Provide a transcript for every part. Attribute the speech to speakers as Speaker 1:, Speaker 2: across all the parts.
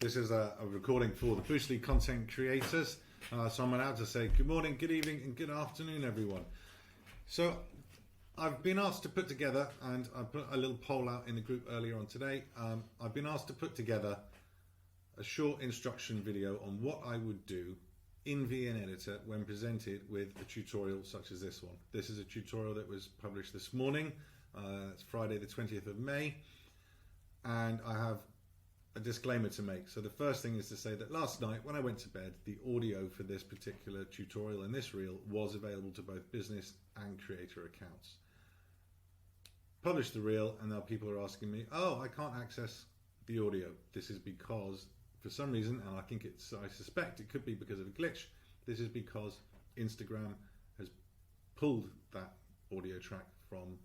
Speaker 1: This is a recording for the Boostly content creators. So I'm allowed to say good morning, good evening, and good afternoon, everyone. So I've been asked to put together, and I put a little poll out in the group earlier on today. I've been asked to put together a short instruction video on what I would do in VN Editor when presented with a tutorial such as this one. This is a tutorial that was published this morning. It's Friday the 20th of May, and I have a disclaimer to make. So the first thing is to say that last night when I went to bed, the audio for this particular tutorial and this reel was available to both business and creator accounts. Published the reel, and now people are asking me, oh, I can't access the audio. This is because for some reason, and I suspect it could be because of a glitch, this is because Instagram has pulled that audio track from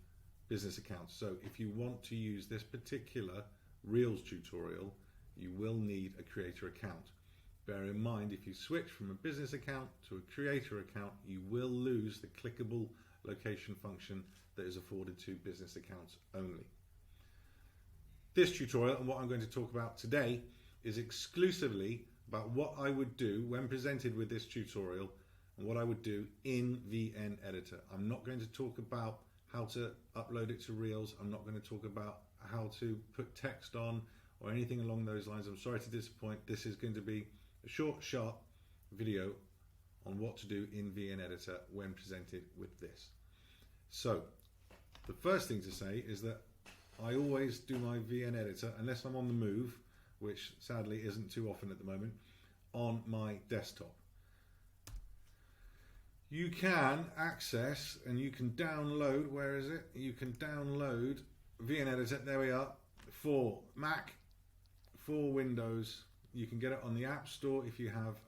Speaker 1: business accounts. So if you want to use this particular Reels tutorial, you will need a creator account. Bear in mind, if you switch from a business account to a creator account, you will lose the clickable location function that is afforded to business accounts only. This tutorial and what I'm going to talk about today is exclusively about what I would do when presented with this tutorial and what I would do in VN Editor. I'm not going to talk about how to upload it to Reels. I'm not going to talk about how to put text on or anything along those lines. I'm sorry to disappoint. This is going to be a short, sharp video on what to do in VN Editor when presented with this. So the first thing to say is that I always do my VN Editor, unless I'm on the move, which sadly isn't too often at the moment, on my desktop. You can access and you can download, where is it? You can download VN Editor, there we are, for Mac, for Windows. You can get it on the App Store if you have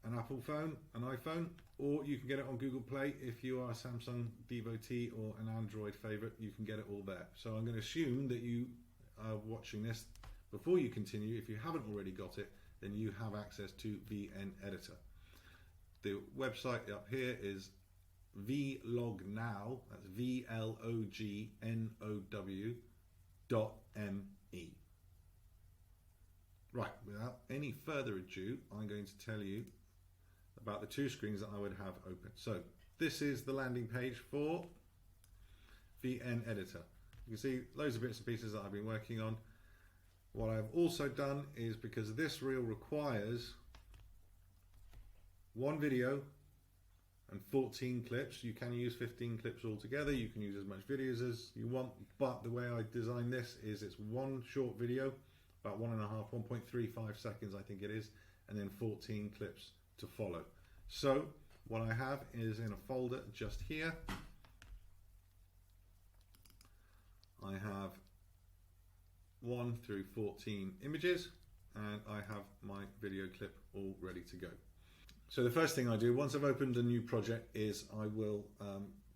Speaker 1: an Apple phone, an iPhone, or you can get it on Google Play if you are a Samsung devotee or an Android favorite. You can get it all there. So I'm going to assume that you are watching this. Before you continue, if you haven't already got it, then you have access to VN Editor. The website up here is vlognow, that's VLOGNOW.me. Right, without any further ado, I'm going to tell you about the two screens that I would have open. So this is the landing page for VN Editor. You can see loads of bits and pieces that I've been working on. What I've also done is, because this reel requires one video and 14 clips, you can use 15 clips altogether. You can use as much videos as you want, but the way I designed this is it's one short video, about 1.35 seconds I think it is, and then 14 clips to follow. So what I have is, in a folder just here, I have 1 through 14 images, and I have my video clip all ready to go. So the first thing I do once I've opened a new project is I will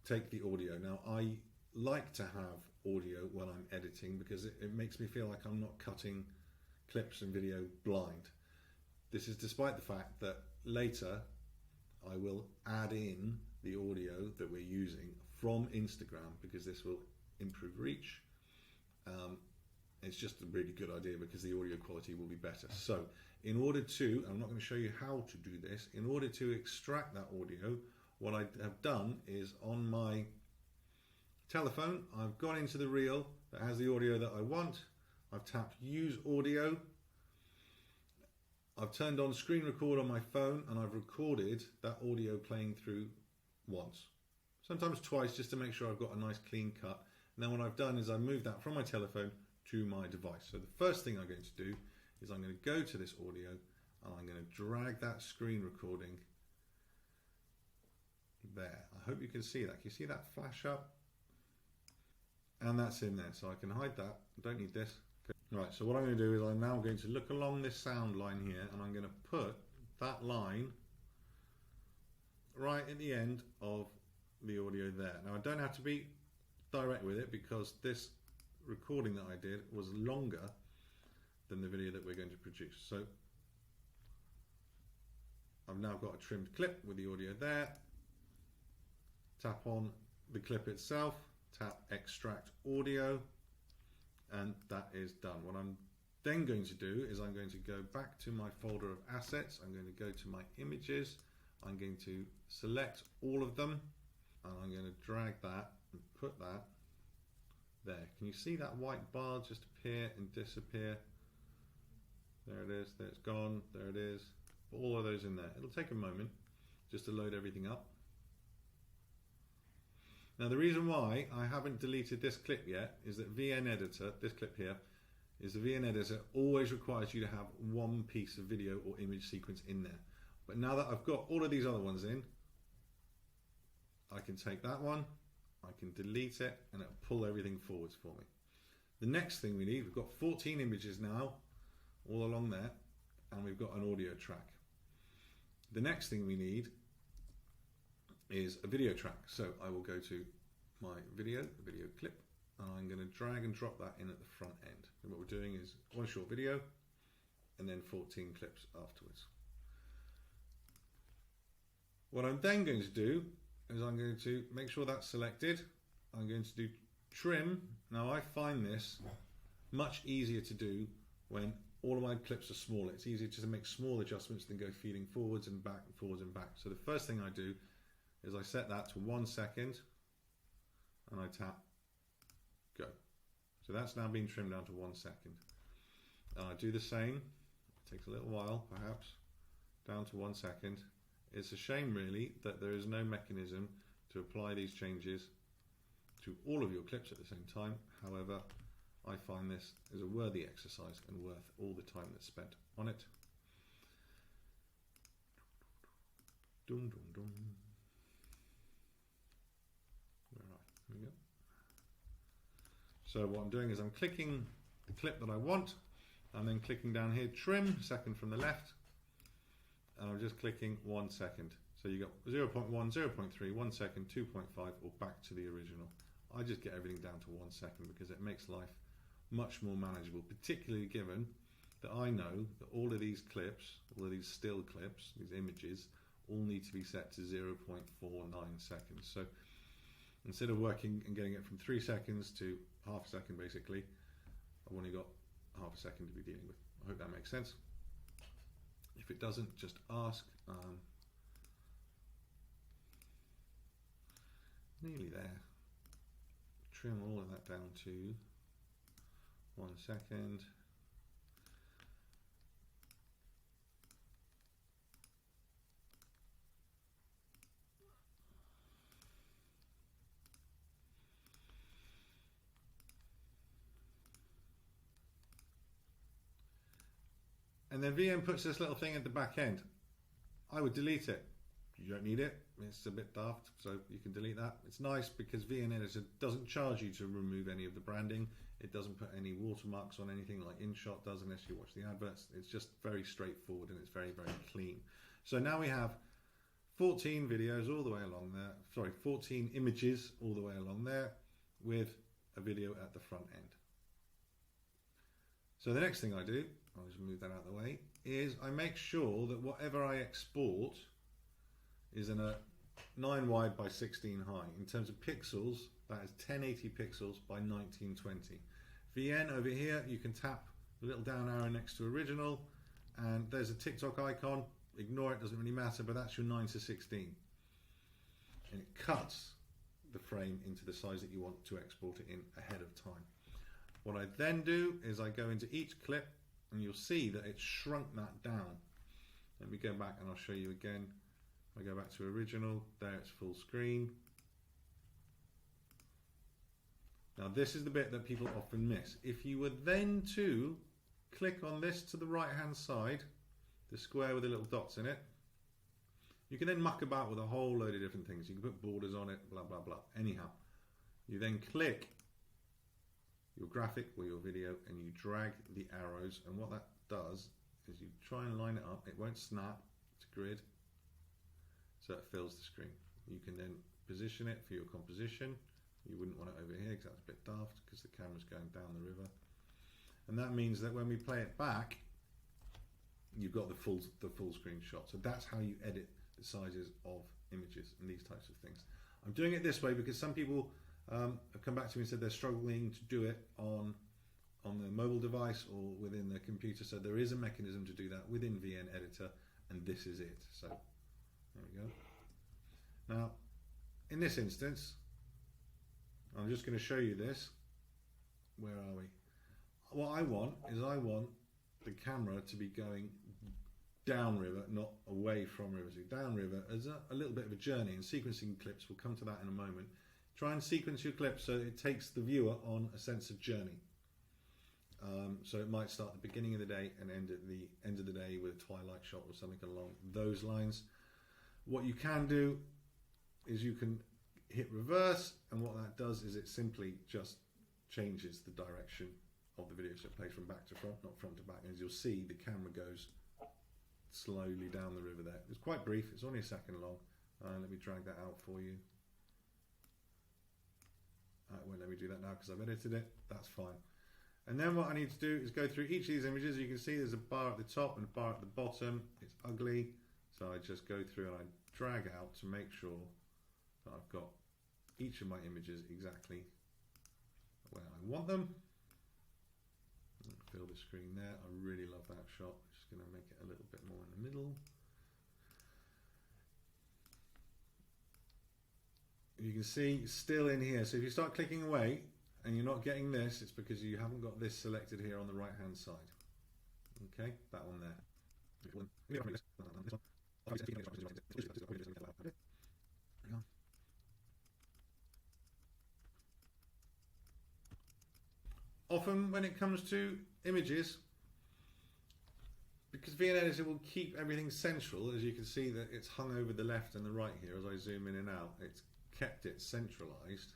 Speaker 1: take the audio. Now I like to have audio when I'm editing because it makes me feel like I'm not cutting clips and video blind. This is despite the fact that later I will add in the audio that we're using from Instagram, because this will improve reach. It's just a really good idea because the audio quality will be better. So in order to, I'm not going to show you how to do this, in order to extract that audio, what I have done is on my telephone, I've gone into the reel that has the audio that I want. I've tapped use audio. I've turned on screen record on my phone, and I've recorded that audio playing through once, sometimes twice, just to make sure I've got a nice clean cut. And then what I've done is I've moved that from my telephone to my device. So the first thing I'm going to do is I'm going to go to this audio and I'm going to drag that screen recording there. I hope you can see that. Can you see that flash up? And that's in there, so I can hide that. I don't need this. Okay. Right, so what I'm going to do is I'm now going to look along this sound line here, and I'm going to put that line right at the end of the audio there. Now I don't have to be direct with it because this recording that I did was longer than the video that we're going to produce. So I've now got a trimmed clip with the audio there. Tap on the clip itself, tap extract audio, and that is done. What I'm then going to do is I'm going to go back to my folder of assets. I'm going to go to my images. I'm going to select all of them, and I'm going to drag that and put that there. Can you see that white bar just appear and disappear? There it is, there it's gone, there it is. All of those in there. It'll take a moment just to load everything up. Now the reason why I haven't deleted this clip yet is that VN Editor, this clip here, is the VN Editor always requires you to have one piece of video or image sequence in there. But now that I've got all of these other ones in, I can take that one, I can delete it, and it'll pull everything forwards for me. The next thing we need, we've got 14 images now, all along there, and we've got an audio track. The next thing we need is a video track. So I will go to my video, the video clip, and I'm going to drag and drop that in at the front end. And what we're doing is one short video, and then 14 clips afterwards. What I'm then going to do is I'm going to make sure that's selected. I'm going to do trim. Now I find this much easier to do when all of my clips are smaller. It's easier just to make small adjustments than go feeding forwards and back and forwards and back. So the first thing I do is I set that to 1 second and I tap go. So that's now been trimmed down to 1 second. And I do the same. It takes a little while perhaps, down to 1 second. It's a shame really that there is no mechanism to apply these changes to all of your clips at the same time. However, I find this is a worthy exercise and worth all the time that's spent on it. Dum, dum, dum. There we go. So what I'm doing is I'm clicking the clip that I want, and then clicking down here, trim, second from the left, and I'm just clicking 1 second. So you got 0.1, 0.3, 1 second, 2.5, or back to the original. I just get everything down to 1 second because it makes life much more manageable, particularly given that I know that all of these clips, all of these still clips, these images, all need to be set to 0.49 seconds. So instead of working and getting it from 3 seconds to half a second basically, I've only got half a second to be dealing with. I hope that makes sense. If it doesn't, just ask. Nearly there. Trim all of that down to 1 second. And then VM puts this little thing at the back end. I would delete it. You don't need it. It's a bit daft, so you can delete that. It's nice because VN Editor doesn't charge you to remove any of the branding. It doesn't put any watermarks on anything like InShot does unless you watch the adverts. It's just very straightforward and it's very, very clean. So now we have 14 videos all the way along there. Sorry, 14 images all the way along there with a video at the front end. So the next thing I do, I'll just move that out of the way, is I make sure that whatever I export is in a 9 wide by 16 high. In terms of pixels, that is 1080 pixels by 1920. VN over here, you can tap the little down arrow next to original, and there's a TikTok icon. Ignore it, doesn't really matter, but that's your 9:16. And it cuts the frame into the size that you want to export it in ahead of time. What I then do is I go into each clip, and you'll see that it's shrunk that down. Let me go back and I'll show you again. I go back to original, there it's full screen. Now this is the bit that people often miss. If you were then to click on this to the right hand side, the square with the little dots in it, you can then muck about with a whole load of different things. You can put borders on it, blah, blah, blah. Anyhow, you then click your graphic or your video and you drag the arrows, and what that does is you try and line it up. It won't snap, it's a grid, so it fills the screen. You can then position it for your composition. You wouldn't want it over here because that's a bit daft because the camera's going down the river, and that means that when we play it back, you've got the full screen shot. So that's how you edit the sizes of images and these types of things. I'm doing it this way because some people have come back to me and said they're struggling to do it on on the mobile device or within the computer. So there is a mechanism to do that within VN Editor, and this is it. So there we go. Now, in this instance, I'm just going to show you this. Where are we? What I want is the camera to be going downriver, not away from river. So downriver as a little bit of a journey, and sequencing clips, we'll come to that in a moment. Try and sequence your clips so it takes the viewer on a sense of journey. So it might start at the beginning of the day and end at the end of the day with a twilight shot or something along those lines. What you can do is you can hit reverse, and what that does is it simply just changes the direction of the video, so it plays from back to front, not front to back. As you'll see, the camera goes slowly down the river there. It's quite brief, it's only a second long. Let me drag that out for you. It won't let me do that now because I've edited it. That's fine. And then what I need to do is go through each of these images. You can see there's a bar at the top and a bar at the bottom. It's ugly, so I just go through and I drag out to make sure that I've got each of my images exactly where I want them. Fill the screen there. I really love that shot. Just going to make it a little bit more in the middle. You can see still in here. So if you start clicking away and you're not getting this, it's because you haven't got this selected here on the right hand side. Okay, that one there. Often when it comes to images, because VN Editor will keep everything central, as you can see that it's hung over the left and the right here as I zoom in and out, it's kept it centralized.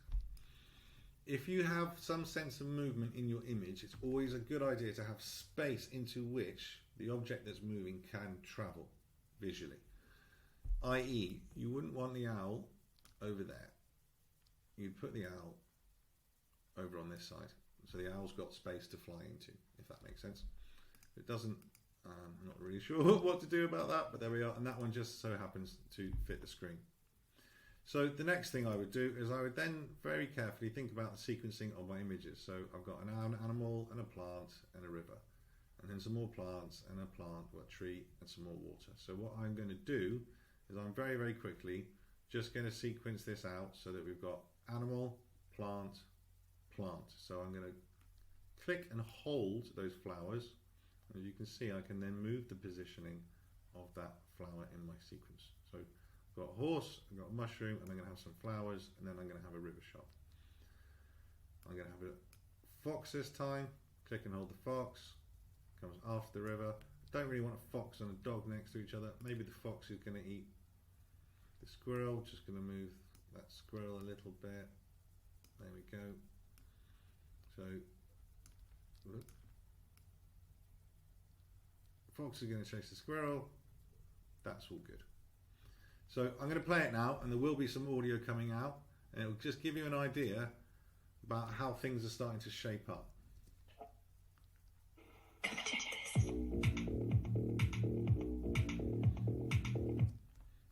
Speaker 1: If you have some sense of movement in your image, it's always a good idea to have space into which the object that's moving can travel visually. i.e., you wouldn't want the owl over there. You'd put the owl over on this side, so the owl's got space to fly into, if that makes sense. If it doesn't, I'm not really sure what to do about that, but there we are, and that one just so happens to fit the screen. So the next thing I would do is I would then very carefully think about the sequencing of my images. So I've got an animal and a plant and a river, and then some more plants and a plant, or a tree, and some more water. So what I'm going to do is I'm very, very quickly just going to sequence this out so that we've got animal, plant, plant. So I'm going to click and hold those flowers. As you can see, I can then move the positioning of that flower in my sequence. So I've got a horse, I've got a mushroom, and I'm going to have some flowers, and then I'm going to have a river shot. I'm going to have a fox this time. Click and hold the fox. Comes after the river. Don't really want a fox and a dog next to each other. Maybe the fox is going to eat the squirrel. Just going to move that squirrel a little bit. There we go. So, look. Fox is going to chase the squirrel. That's all good. So I'm going to play it now, and there will be some audio coming out, and it will just give you an idea about how things are starting to shape up.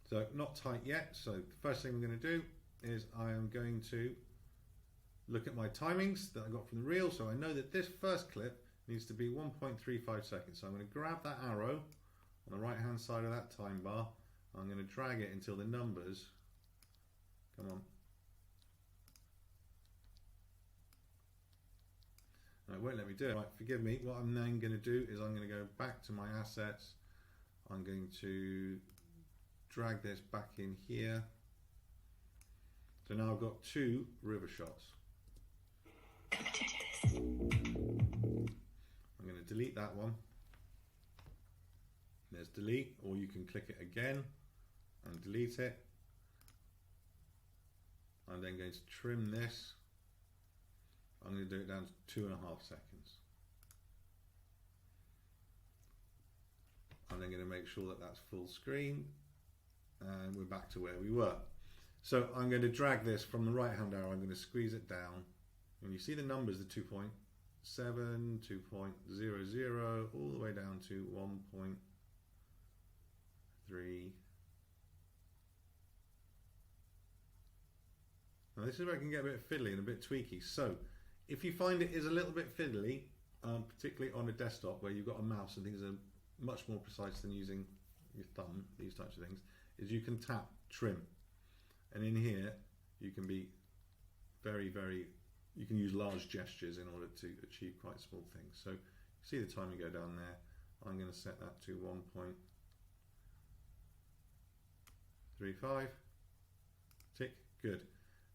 Speaker 1: So not tight yet. So the first thing I'm going to do is I am going to look at my timings that I got from the reel. So I know that this first clip needs to be 1.35 seconds. So I'm going to grab that arrow on the right hand side of that time bar. I'm going to drag it until the numbers, come on. No, it won't let me do it. Right, forgive me. What I'm then going to do is I'm going to go back to my assets. I'm going to drag this back in here. So now I've got two river shots. I'm going to delete that one. There's delete, or you can click it again and delete it. I'm then going to trim this. I'm going to do it down to 2.5 seconds. I'm then going to make sure that that's full screen, and we're back to where we were. So I'm going to drag this from the right hand arrow, I'm going to squeeze it down, and you see the numbers, the 2.7, 2.00, all the way down to 1.3. Now this is where it can get a bit fiddly and a bit tweaky. So if you find it is a little bit fiddly, particularly on a desktop where you've got a mouse and things are much more precise than using your thumb, these types of things, is you can tap trim. And in here, you can be you can use large gestures in order to achieve quite small things. So you see the timing go down there. I'm going to set that to 1.35. Tick, good.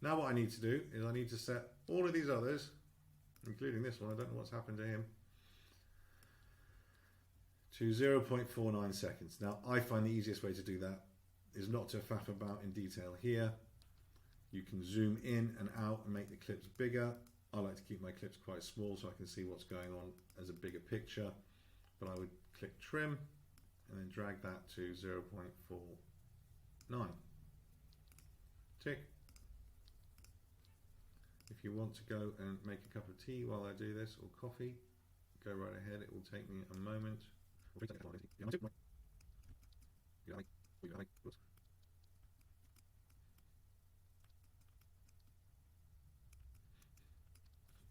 Speaker 1: Now what I need to do is I need to set all of these others, including this one, I don't know what's happened to him, to 0.49 seconds. Now I find the easiest way to do that is not to faff about in detail here. You can zoom in and out and make the clips bigger. I like to keep my clips quite small so I can see what's going on as a bigger picture. But I would click trim and then drag that to 0.49. Tick. If you want to go and make a cup of tea while I do this, or coffee, go right ahead. It will take me a moment.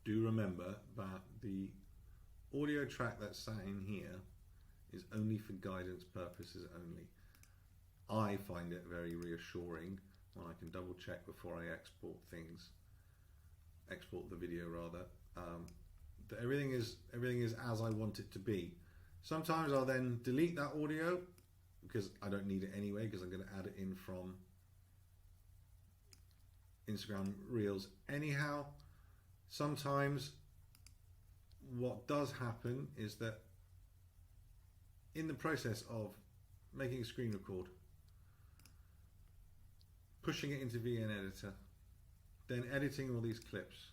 Speaker 1: Do remember that the audio track that's sat in here is only for guidance purposes only. I find it very reassuring when I can double check before I export the video rather, that everything is as I want it to be. Sometimes I'll then delete that audio because I don't need it anyway, because I'm going to add it in from Instagram Reels anyhow. Sometimes what does happen is that in the process of making a screen record, pushing it into VN Editor, then editing all these clips,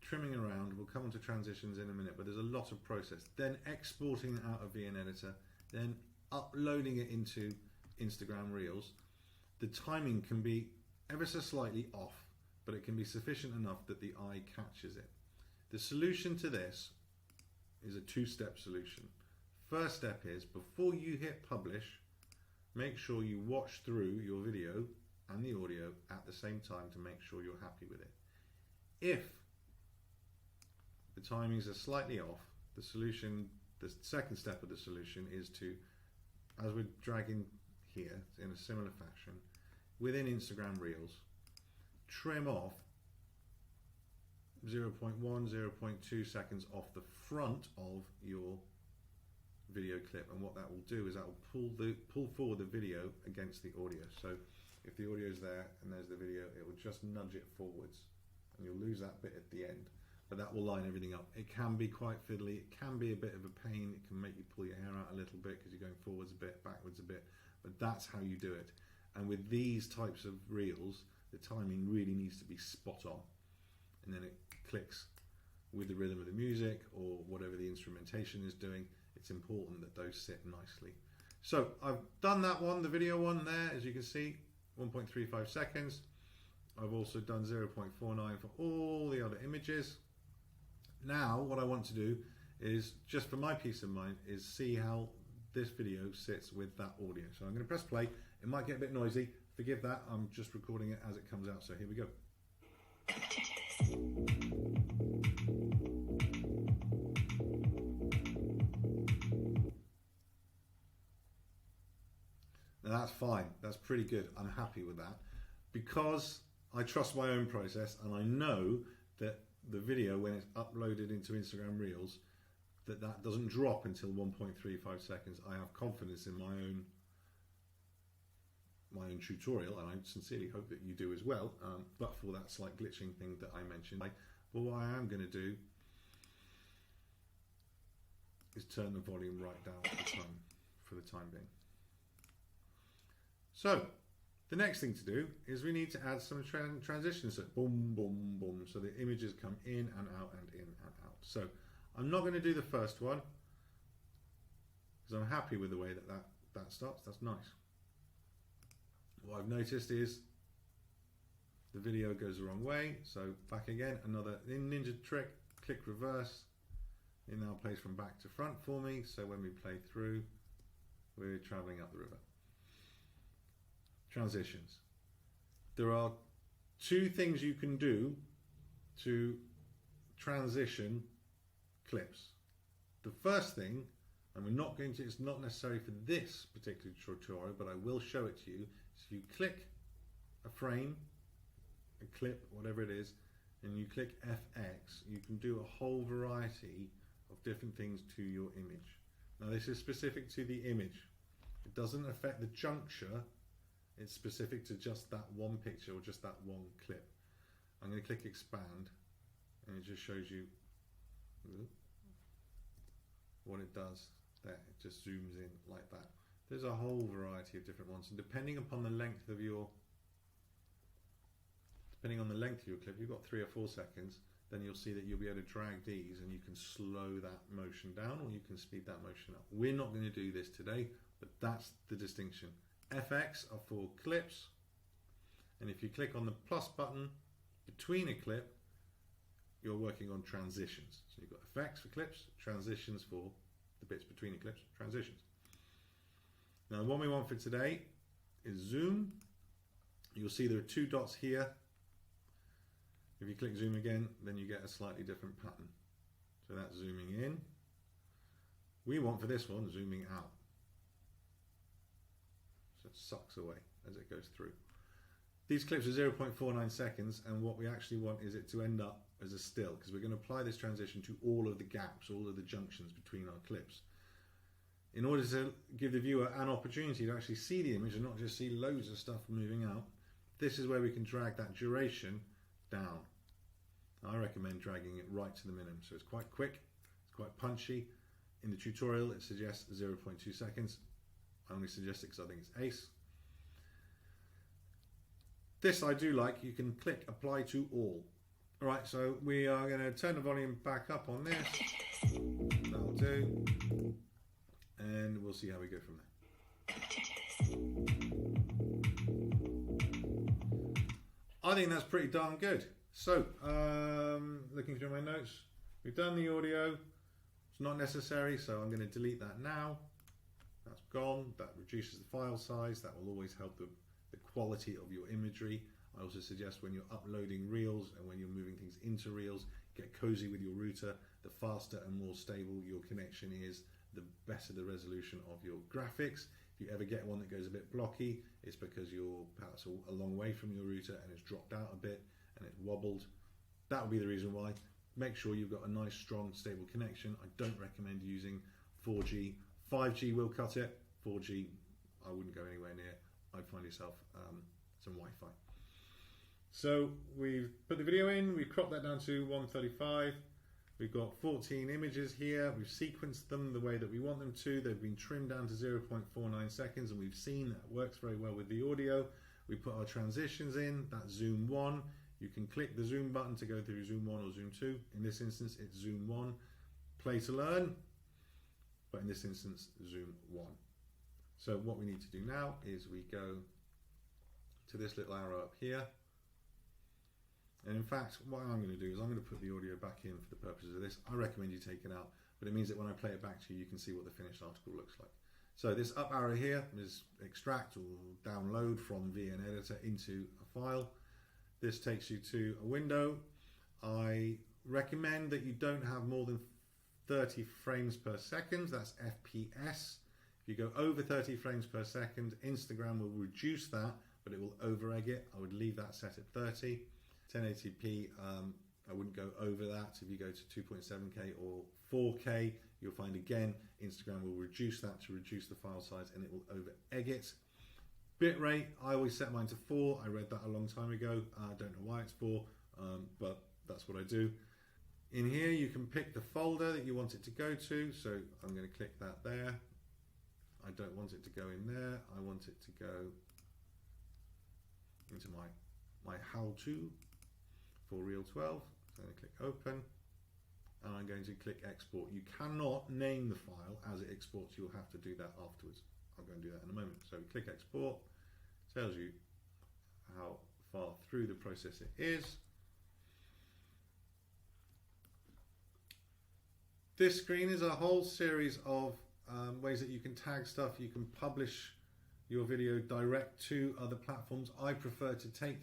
Speaker 1: trimming around, we'll come on to transitions in a minute, but there's a lot of process, then exporting it out of VN Editor, then uploading it into Instagram Reels. The timing can be ever so slightly off, but it can be sufficient enough that the eye catches it. The solution to this is a two-step solution. First step is, before you hit publish, make sure you watch through your video and the audio at the same time to make sure you're happy with it. If the timings are slightly off, the second step of the solution is to, as we're dragging here in a similar fashion, within Instagram Reels, trim off 0.1, 0.2 seconds off the front of your video clip, and what that will do is that will pull forward the video against the audio. So if the audio is there and there's the video, it will just nudge it forwards, and you'll lose that bit at the end, but that will line everything up. It can be quite fiddly, it can be a bit of a pain, it can make you pull your hair out a little bit because you're going forwards a bit, backwards a bit, but that's how you do it. And with these types of reels, the timing really needs to be spot on, and then it clicks with the rhythm of the music or whatever the instrumentation is doing. It's important that those sit nicely. So I've done that one, the video one there, as you can see, 1.35 seconds. I've also done 0.49 for all the other images. Now what I want to do is, just for my peace of mind, is see how this video sits with that audio. So I'm going to press play. It might get a bit noisy, forgive that, I'm just recording it as it comes out, so here we go. Now that's fine, that's pretty good, I'm happy with that, because I trust my own process and I know that the video, when it's uploaded into Instagram Reels, that doesn't drop until 1.35 seconds. I have confidence in my own tutorial, and I sincerely hope that you do as well, but for that slight glitching thing that I mentioned. But what I am going to do is turn the volume right down for the time being. So the next thing to do is we need to add some transitions. So boom, boom, boom. So the images come in and out and in and out. So I'm not going to do the first one because I'm happy with the way that starts. That's nice. What I've noticed is the video goes the wrong way. So back again, another ninja trick, click reverse. It now plays from back to front for me. So when we play through, we're traveling up the river. Transitions. There are two things you can do to transition clips. The first thing, and it's not necessary for this particular tutorial, but I will show it to you, is you click a frame, a clip, whatever it is, and you click FX, you can do a whole variety of different things to your image. Now this is specific to the image. It doesn't affect the juncture, it's specific to just that one picture or just that one clip. I'm going to click expand and it just shows you what it does there. It just zooms in like that. There's a whole variety of different ones, and depending upon the length of your clip, you've got 3 or 4 seconds, then you'll see that you'll be able to drag these and you can slow that motion down or you can speed that motion up. We're not going to do this today, but that's the distinction. FX are for clips, and if you click on the plus button between a clip, you're working on transitions. So you've got effects for clips, transitions for the bits between the clips, transitions. Now what we want for today is zoom. You'll see there are 2 dots here. If you click zoom again, then you get a slightly different pattern. So that's zooming in. We want for this one zooming out. So it sucks away as it goes through. These clips are 0.49 seconds, and what we actually want is it to end up as a still, because we're going to apply this transition to all of the gaps, all of the junctions between our clips. In order to give the viewer an opportunity to actually see the image and not just see loads of stuff moving out, this is where we can drag that duration down. I recommend dragging it right to the minimum, so it's quite quick, it's quite punchy. In the tutorial it suggests 0.2 seconds. I only suggest it because I think it's ace. This I do like. You can click apply to all. Alright, so we are going to turn the volume back up on this. That'll do. And we'll see how we go from there. I think that's pretty darn good. So, looking through my notes, we've done the audio. It's not necessary, so I'm going to delete that now. That's gone. That reduces the file size. That will always help the quality of your imagery. I also suggest when you're uploading reels and when you're moving things into reels, get cozy with your router. The faster and more stable your connection is, the better the resolution of your graphics. If you ever get one that goes a bit blocky, it's because you're perhaps a long way from your router and it's dropped out a bit and it's wobbled. That would be the reason why. Make sure you've got a nice, strong, stable connection. I don't recommend using 4G. 5G will cut it. 4G, I wouldn't go anywhere near. I'd find yourself some Wi-Fi. So we've put the video in, we've cropped that down to 135. We've got 14 images here. We've sequenced them the way that we want them to. They've been trimmed down to 0.49 seconds, and we've seen that works very well with the audio. We put our transitions in. That's zoom 1. You can click the zoom button to go through zoom 1 or zoom 2. In this instance, it's zoom 1. Play to learn. But in this instance, zoom 1. So what we need to do now is we go to this little arrow up here. And in fact, what I'm going to do is I'm going to put the audio back in for the purposes of this. I recommend you take it out, but it means that when I play it back to you, you can see what the finished article looks like. So this up arrow here is extract or download from VN Editor into a file. This takes you to a window. I recommend that you don't have more than 30 frames per second. That's FPS. If you go over 30 frames per second, Instagram will reduce that, but it will over-egg it. I would leave that set at 30. 1080p, I wouldn't go over that. If you go to 2.7K or 4K, you'll find again Instagram will reduce that to reduce the file size and it will over-egg it. Bitrate, I always set mine to 4. I read that a long time ago. I don't know why it's 4, but that's what I do. In here you can pick the folder that you want it to go to, so I'm going to click that there. I don't want it to go in there. I want it to go into my how-to for Reel 12. So I'm going to click open and I'm going to click export. You cannot name the file as it exports. You'll have to do that afterwards. I'll go and do that in a moment. So we click export. Tells you how far through the process it is. This screen is a whole series of ways that you can tag stuff. You can publish your video direct to other platforms. I prefer to take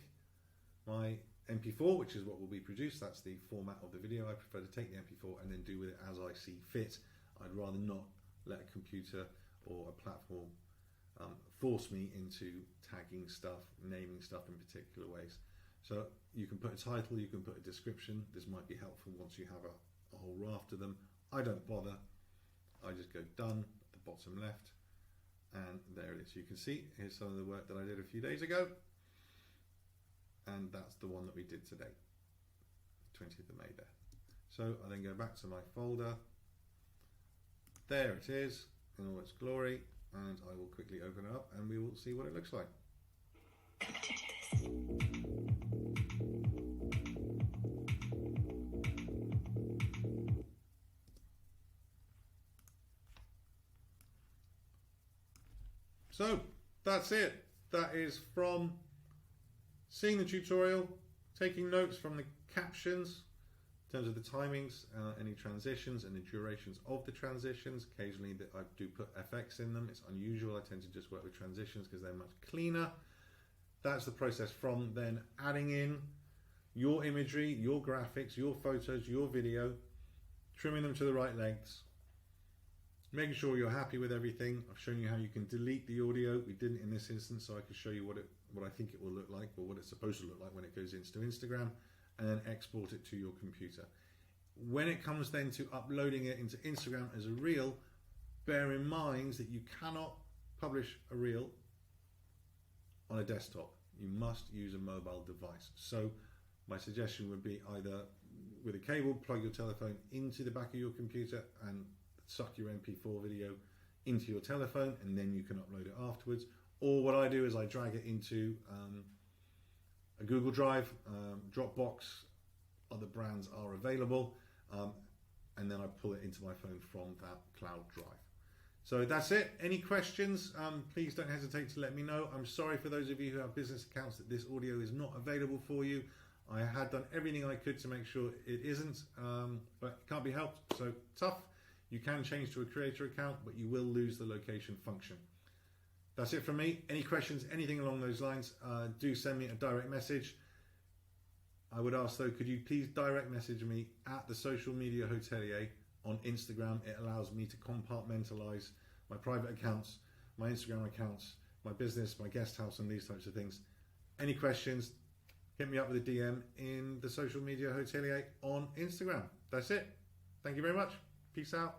Speaker 1: my MP4, which is what will be produced. That's the format of the video. I prefer to take the MP4 and then do with it as I see fit. I'd rather not let a computer or a platform force me into tagging stuff, naming stuff in particular ways. So you can put a title, you can put a description. This might be helpful once you have a whole raft of them. I don't bother. I just go done at the bottom left, and there it is. You can see here's some of the work that I did a few days ago, and that's the one that we did today, 20th of May there. So I then go back to my folder. There it is in all its glory, and I will quickly open it up and we will see what it looks like. So that's it. That is from seeing the tutorial, taking notes from the captions in terms of the timings, any transitions and the durations of the transitions. Occasionally I do put FX in them. It's unusual. I tend to just work with transitions because they're much cleaner. That's the process from then adding in your imagery, your graphics, your photos, your video, trimming them to the right lengths, making sure you're happy with everything. I've shown you how you can delete the audio. We didn't in this instance, so I could show you what I think it will look like, or what it's supposed to look like when it goes into Instagram, and then export it to your computer. When it comes then to uploading it into Instagram as a reel, bear in mind that you cannot publish a reel on a desktop. You must use a mobile device. So my suggestion would be either with a cable, plug your telephone into the back of your computer and suck your MP4 video into your telephone, and then you can upload it afterwards. Or what I do is I drag it into a Google Drive, Dropbox, other brands are available, and then I pull it into my phone from that cloud drive. So that's it. Any questions, please don't hesitate to let me know. I'm sorry for those of you who have business accounts that this audio is not available for you. I had done everything I could to make sure it isn't, but it can't be helped, so tough. You can change to a creator account, but you will lose the location function. That's it from me. Any questions, anything along those lines, do send me a direct message. I would ask though, could you please direct message me at the Social Media Hotelier on Instagram. It allows me to compartmentalize my private accounts, my Instagram accounts, my business, my guest house, and these types of things. Any questions, hit me up with a DM in the Social Media Hotelier on Instagram. That's it. Thank you very much. Peace out.